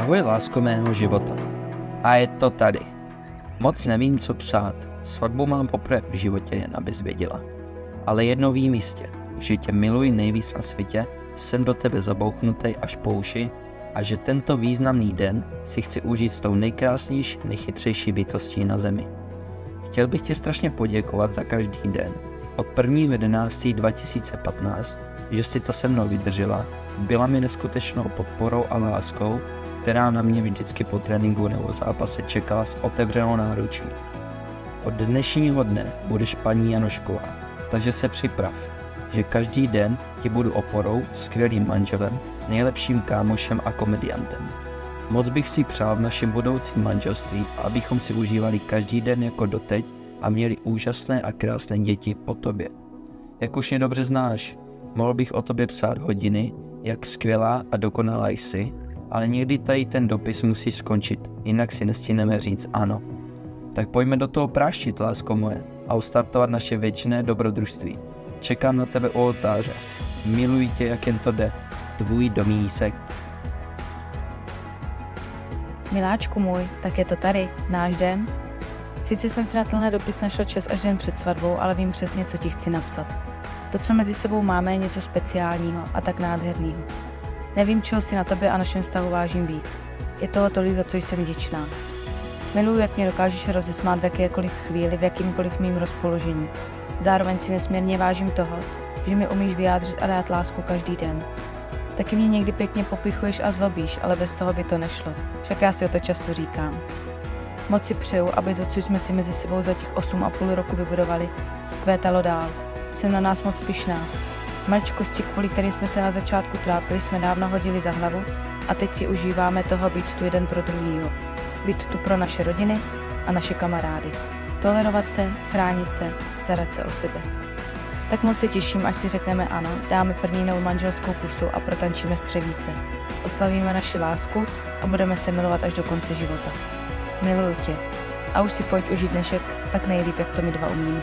Ahoj, lásko mého života. A je to tady. Moc nevím, co psát. Svatbu mám poprvé v životě, jen abys věděla. Ale jedno vím jistě, že tě miluji nejvíc na světě, jsem do tebe zabouchnutej až po uši a že tento významný den si chci užít s tou nejkrásnější, nejchytřejší bytostí na zemi. Chtěl bych ti strašně poděkovat za každý den. Od 1.11.2015, že si to se mnou vydržela, byla mi neskutečnou podporou a láskou, která na mě vždycky po tréninku nebo zápase čekala s otevřenou náručí. Od dnešního dne budeš paní Janošková, takže se připrav, že každý den ti budu oporou, skvělým manželem, nejlepším kámošem a komediantem. Moc bych si přál v našem budoucím manželství, abychom si užívali každý den jako doteď a měli úžasné a krásné děti po tobě. Jak už mě dobře znáš, mohl bych o tobě psát hodiny, jak skvělá a dokonalá jsi, ale někdy tady ten dopis musí skončit, jinak si nestihneme říct ano. Tak pojďme do toho práštit, lásko moje, a ustartovat naše věčné dobrodružství. Čekám na tebe u oltáře. Miluji tě, jak jen to jde. Tvůj Domísek. Miláčku můj, tak je to tady, náš den. Sice jsem si na tenhle dopis našel čas až den před svatbou, ale vím přesně, co ti chci napsat. To, co mezi sebou máme, je něco speciálního a tak nádherného. Nevím, čeho si na tobě a našem vztahu vážím víc. Je toho tolik, za co jsem vděčná. Miluji, jak mě dokážeš rozesmát v jakékoliv chvíli, v jakýmkoliv mým rozpoložení. Zároveň si nesmírně vážím toho, že mi umíš vyjádřit a dát lásku každý den. Taky mě někdy pěkně popichuješ a zlobíš, ale bez toho by to nešlo. Však já si o to často říkám. Moc si přeju, aby to, co jsme si mezi sebou za těch 8,5 roku vybudovali, vzkvétalo dál. Jsem na nás moc pyšná. Maličkosti, kvůli kterým jsme se na začátku trápili, jsme dávno hodili za hlavu a teď si užíváme toho být tu jeden pro druhýho. Být tu pro naše rodiny a naše kamarády. Tolerovat se, chránit se, starat se o sebe. Tak moc se těším, až si řekneme ano, dáme první novou manželskou pusu a protančíme střevíce. Oslavíme naši lásku a budeme se milovat až do konce života. Miluju tě. A už si pojď užít dnešek tak nejlíp, jak to my dva umíme.